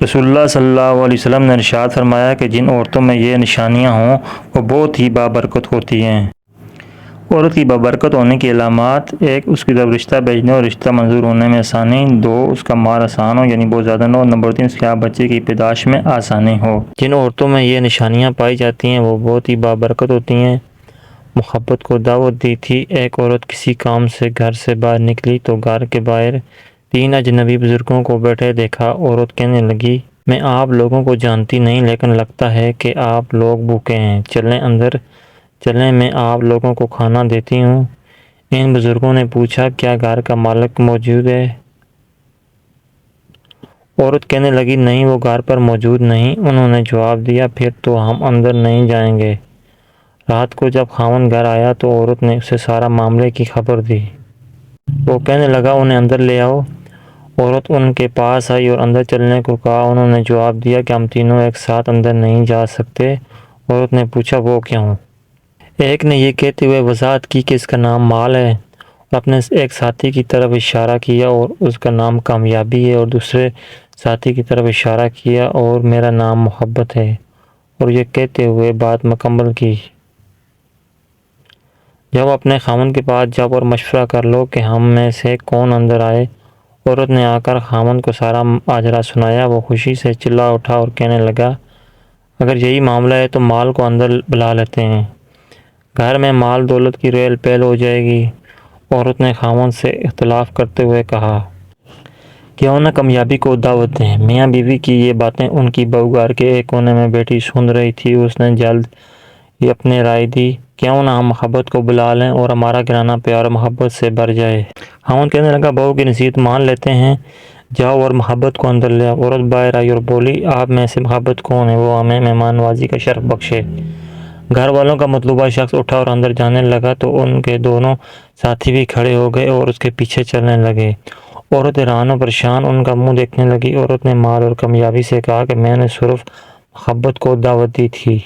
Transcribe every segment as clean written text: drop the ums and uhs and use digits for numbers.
رسول اللہ صلی اللہ علیہ وسلم نے ارشاد فرمایا کہ جن عورتوں میں یہ نشانیاں ہوں وہ بہت ہی بابرکت ہوتی ہیں۔ عورت کی بابرکت ہونے کی علامات: 1 اس کی طرف رشتہ بھیجنے اور رشتہ منظور ہونے میں آسانی۔ 2 اس کا مال آسان ہو یعنی بہت زیادہ نہ ہو۔ نمبر 3 اس کے آپ بچے کی پیدائش میں آسانی ہو۔ جن عورتوں میں یہ نشانیاں پائی جاتی ہیں وہ بہت ہی بابرکت ہوتی ہیں۔ محبت کو دعوت دی تھی۔ ایک عورت کسی کام سے گھر سے باہر نکلی تو گھر کے باہر 3 اجنبی بزرگوں کو بیٹھے دیکھا۔ عورت کہنے لگی، میں آپ لوگوں کو جانتی نہیں لیکن لگتا ہے کہ آپ لوگ بھوکے ہیں، چلیں اندر چلیں، میں آپ لوگوں کو کھانا دیتی ہوں۔ ان بزرگوں نے پوچھا، کیا گھر کا مالک موجود ہے؟ عورت کہنے لگی، نہیں، وہ گھر پر موجود نہیں۔ انہوں نے جواب دیا، پھر تو ہم اندر نہیں جائیں گے۔ رات کو جب خاوند گھر آیا تو عورت نے اسے سارا معاملے کی خبر دی۔ وہ کہنے لگا، انہیں اندر لے آؤ۔ عورت ان کے پاس آئی اور اندر چلنے کو کہا۔ انہوں نے جواب دیا کہ ہم تینوں ایک ساتھ اندر نہیں جا سکتے۔ عورت نے پوچھا، وہ کیوں؟ ایک نے یہ کہتے ہوئے وضاحت کی کہ اس کا نام مال ہے، اور اپنے ایک ساتھی کی طرف اشارہ کیا اور اس کا نام کامیابی ہے، اور دوسرے ساتھی کی طرف اشارہ کیا اور میرا نام محبت ہے، اور یہ کہتے ہوئے بات مکمل کی۔ جب اپنے خاوند کے پاس جاؤ اور مشورہ کر لو کہ ہم میں سے کون اندر آئے۔ عورت نے آ کر خاوند کو سارا ماجرا سنایا۔ وہ خوشی سے چلا اٹھا اور کہنے لگا، اگر یہی معاملہ ہے تو مال کو اندر بلا لیتے ہیں، گھر میں مال دولت کی ریل پیل ہو جائے گی۔ عورت نے خاوند سے اختلاف کرتے ہوئے کہا، کیوں نہ کامیابی کو دعوت دیں۔ میاں بیوی کی یہ باتیں ان کی بہو گھر کے ایک کونے میں بیٹھی سن رہی تھی۔ اس نے جلد ہی اپنی رائے دی، کیوں نہ ہم محبت کو بلا لیں اور ہمارا گھرانہ پیار و محبت سے بھر جائے۔ خاوند کہنے لگا، بہو کی نصیحت مان لیتے ہیں، جاؤ اور محبت کو اندر لے آؤ۔ عورت باہر آئی اور بولی، آپ میں سے محبت کون ہے؟ وہ ہمیں مہمان نوازی کا شرف بخشے۔ گھر والوں کا مطلوبہ شخص اٹھا اور اندر جانے لگا تو ان کے دونوں ساتھی بھی کھڑے ہو گئے اور اس کے پیچھے چلنے لگے۔ عورت حیران و پریشان ان کا منہ دیکھنے لگی۔ عورت نے مال اور کامیابی سے کہا کہ میں نے صرف محبت کو دعوت دی تھی،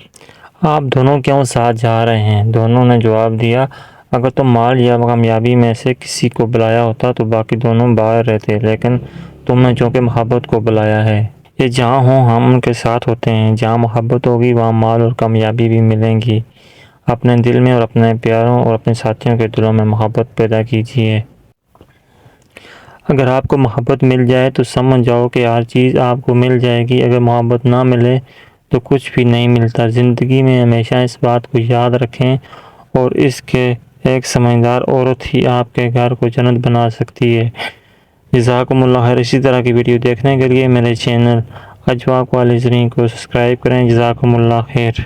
آپ دونوں کیوں ساتھ جا رہے ہیں؟ دونوں نے جواب دیا، اگر تم مال یا کامیابی میں سے کسی کو بلایا ہوتا تو باقی دونوں باہر رہتے، لیکن تم نے چونکہ محبت کو بلایا ہے، یہ جہاں ہوں ہم ان کے ساتھ ہوتے ہیں۔ جہاں محبت ہوگی وہاں مال اور کامیابی بھی ملیں گی۔ اپنے دل میں اور اپنے پیاروں اور اپنے ساتھیوں کے دلوں میں محبت پیدا کیجیے۔ اگر آپ کو محبت مل جائے تو سمجھ جاؤ کہ ہر چیز آپ کو مل جائے گی۔ اگر محبت نہ ملے تو کچھ بھی نہیں ملتا۔ زندگی میں ہمیشہ اس بات کو یاد رکھیں اور اس کے ایک سمجھدار عورت ہی آپ کے گھر کو جنت بنا سکتی ہے۔ جزاکم اللہ خیر۔ اسی طرح کی ویڈیو دیکھنے کے لیے میرے چینل اجواء کو کو سبسکرائب کریں۔ جزاکم اللہ خیر۔